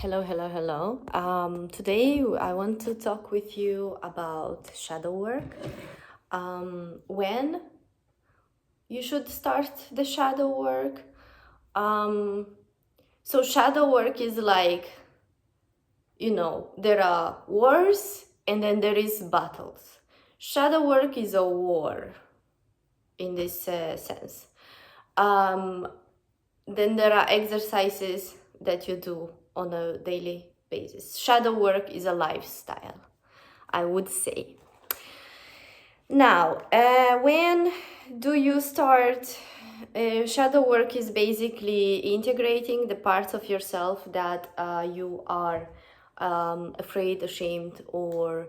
Hello. Today I want to talk with you about shadow work. When you should start the shadow work. So shadow work is like, there are wars and then there is battles. Shadow work is a war in this sense. Then there are exercises that you do on a daily basis. Shadow work is a lifestyle, I would say. Now, when do you start? Shadow work is basically integrating the parts of yourself that you are afraid, ashamed, or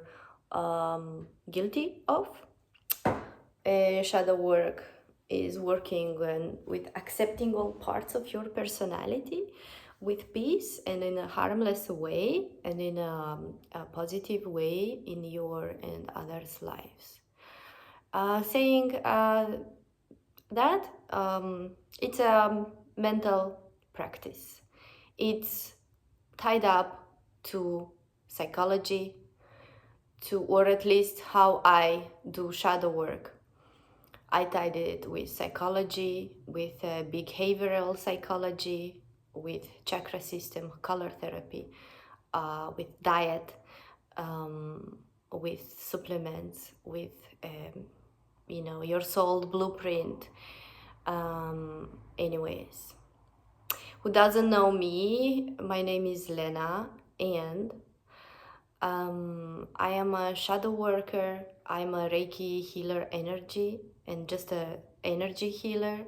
guilty of. Shadow work is working with accepting all parts of your personality with peace and in a harmless way and in a positive way in your and others' lives. Saying that it's a mental practice. It's tied up to psychology, or at least how I do shadow work. I tied it with psychology, with behavioral psychology, with chakra system, color therapy, with diet, with supplements, with your soul blueprint. Anyways, who doesn't know me, my name is Lena, and I am a shadow worker. I'm a Reiki healer energy and just a energy healer.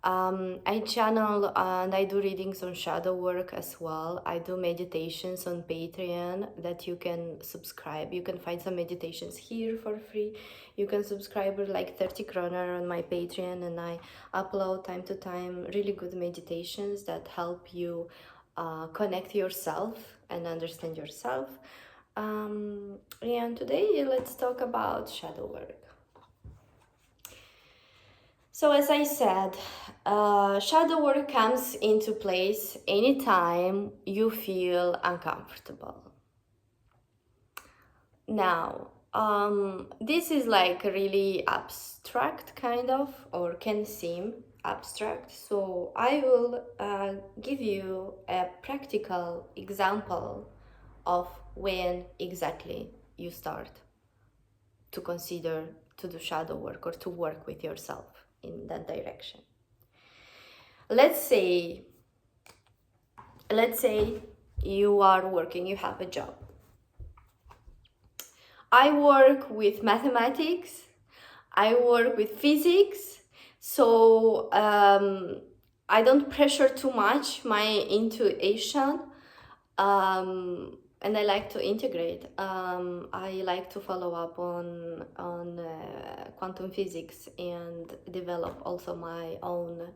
I channel and I do readings on shadow work as well. I do meditations on Patreon that you can subscribe. You can find some meditations here for free. You can subscribe for like 30 kroner on my Patreon, and I upload time to time really good meditations that help you connect yourself and understand yourself. And today let's talk about shadow work. So as I said, shadow work comes into place anytime you feel uncomfortable. Now, this is like really abstract kind of, or can seem abstract. So I will give you a practical example of when exactly you start to consider to do shadow work or to work with yourself in that direction. Let's say you are working, you have a job. I work with mathematics, I work with physics, so I don't pressure too much my intuition. And I like to integrate. I like to follow up on quantum physics and develop also my own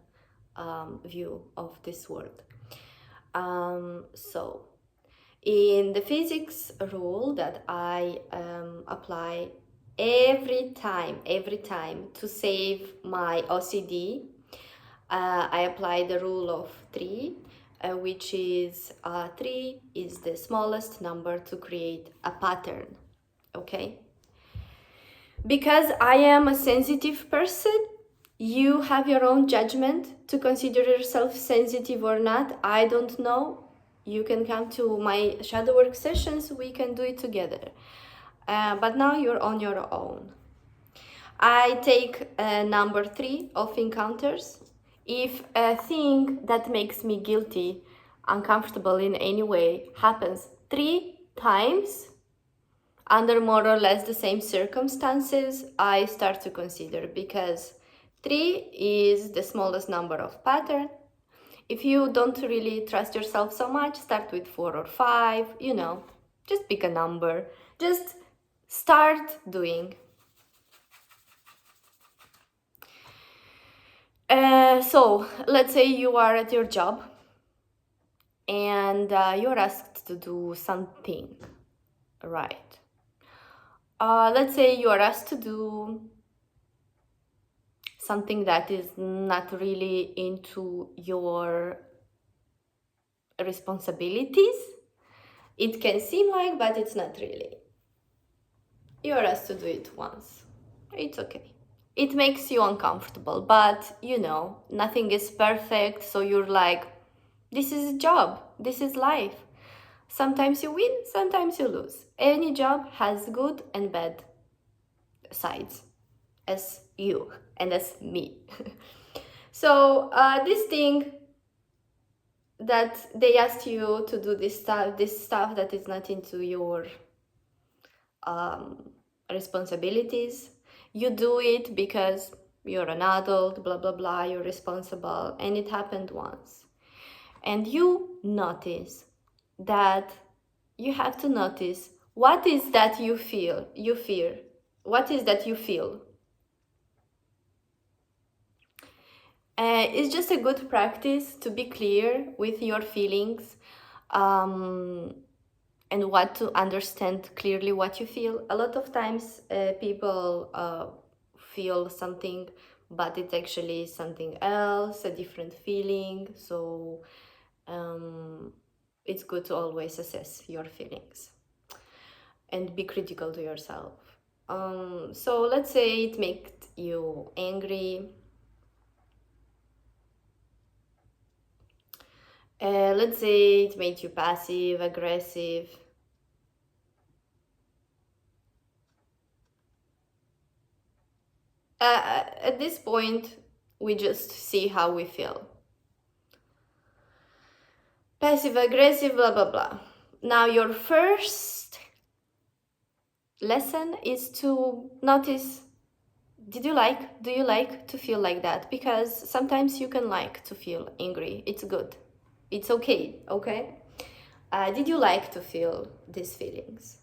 view of this world. So in the physics rule that I apply every time to save my OCD, I apply the rule of 3. Which is 3 is the smallest number to create a pattern, okay? Because I am a sensitive person, you have your own judgment to consider yourself sensitive or not. I don't know. You can come to my shadow work sessions, we can do it together. But now you're on your own. I take number 3 of encounters. If a thing that makes me guilty, uncomfortable in any way, happens 3 times under more or less the same circumstances, I start to consider, because 3 is the smallest number of pattern. If you don't really trust yourself so much, start with 4 or 5, just pick a number. Just start doing. So let's say you are at your job and you're asked to do something, right? Let's say you are asked to do something that is not really into your responsibilities. It can seem like, but it's not really. You're asked to do it once. It's okay. It makes you uncomfortable, but you know, nothing is perfect, so you're like, this is a job, this is life. Sometimes you win, sometimes you lose. Any job has good and bad sides, as you and as me. So, this thing that they asked you to do this stuff that is not into your responsibilities. You do it because you're an adult, blah, blah, blah, you're responsible, and it happened once. And you notice that you have to notice what is that you fear. What is that you feel? It's just a good practice to be clear with your feelings. And what to understand clearly what you feel. A lot of times people feel something, but it's actually something else, a different feeling. So it's good to always assess your feelings and be critical to yourself. So let's say it made you angry. Let's say it made you passive, aggressive. At this point, we just see how we feel. Passive aggressive, blah, blah, blah. Now, your first lesson is to notice, do you like to feel like that? Because sometimes you can like to feel angry. It's good. It's okay, okay? Did you like to feel these feelings?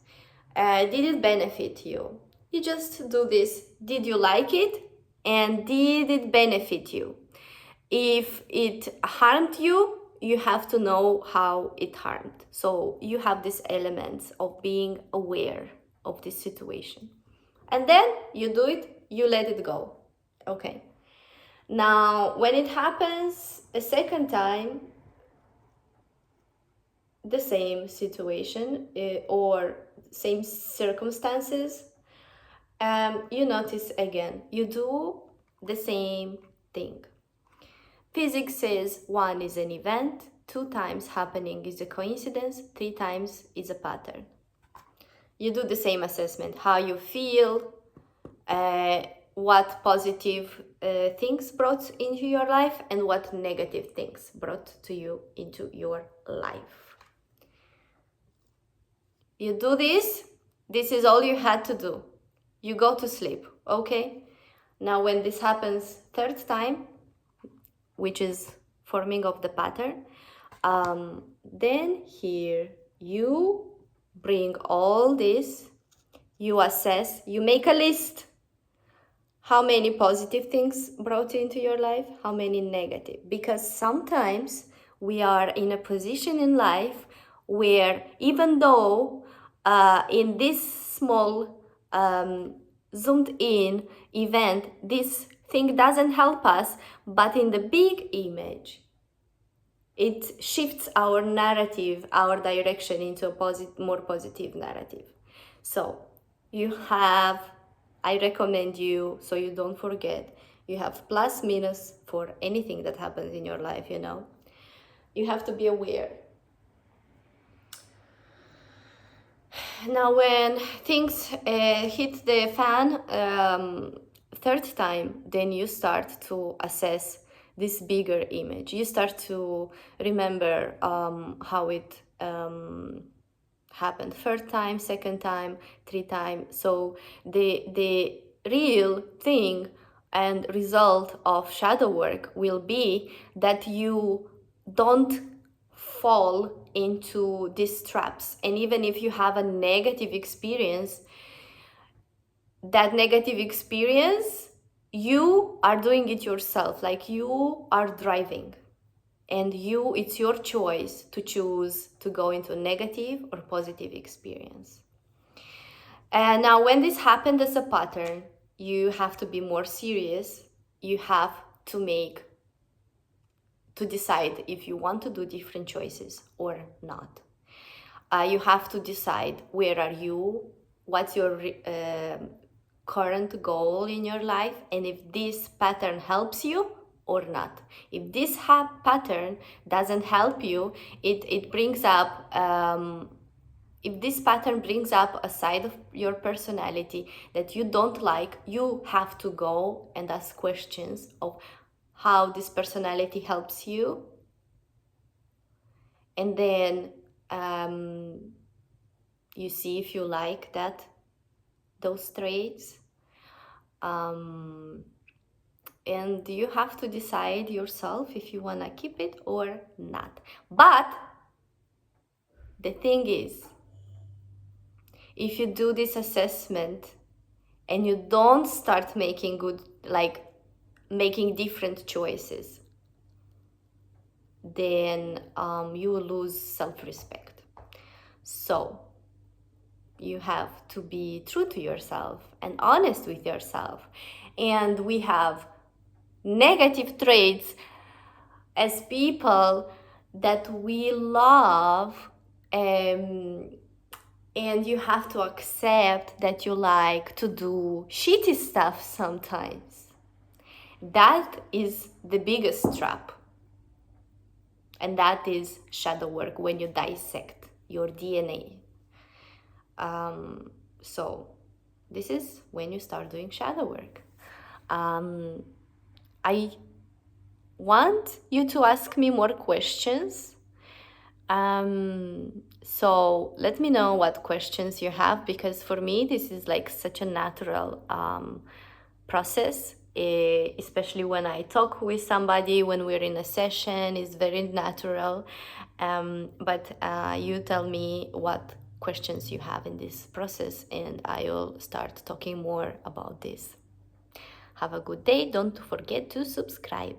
Did it benefit you? You just do this. Did you like it? And did it benefit you? If it harmed you, you have to know how it harmed. So you have these elements of being aware of this situation. And then you do it, you let it go. Okay. Now, when it happens a second time, the same situation or same circumstances, you notice again, you do the same thing. Physics says 1 is an event, 2 times happening is a coincidence, 3 times is a pattern. You do the same assessment, how you feel, what positive things brought into your life and what negative things brought to you into your life. You do this is all you had to do. You go to sleep, okay? Now when this happens third time, which is forming of the pattern, then here you bring all this, you assess, you make a list. How many positive things brought into your life? How many negative? Because sometimes we are in a position in life where even though in this small zoomed in event, this thing doesn't help us, but in the big image, it shifts our narrative, our direction into a more positive narrative. So you have, I recommend you, so you don't forget, you have plus minus for anything that happens in your life, you know. You have to be aware. Now when things hit the fan third time, then you start to assess this bigger image. You start to remember how it happened first time, second time, 3 times. So the real thing and result of shadow work will be that you don't fall into these traps. And even if you have a negative experience, that negative experience, you are doing it yourself, like you are driving, and it's your choice to choose to go into a negative or positive experience. And now when this happened as a pattern, you have to be more serious. You have to decide if you want to do different choices or not. You have to decide where are you, what's your current goal in your life, and if this pattern helps you or not. If this pattern doesn't help you, it brings up if this pattern brings up a side of your personality that you don't like, you have to go and ask questions of how this personality helps you. And then you see if you like those traits. And you have to decide yourself if you want to keep it or not. But the thing is, if you do this assessment and you don't start making making different choices, then you will lose self-respect. So you have to be true to yourself and honest with yourself. And we have negative traits as people that we love, and you have to accept that you like to do shitty stuff sometimes. That is the biggest trap. And that is shadow work, when you dissect your DNA. So this is when you start doing shadow work. I want you to ask me more questions. So let me know what questions you have, because for me this is like such a natural process, especially when I talk with somebody, when we're in a session, it's very natural. But you tell me what questions you have in this process, and I will start talking more about this. Have a good day. Don't forget to subscribe.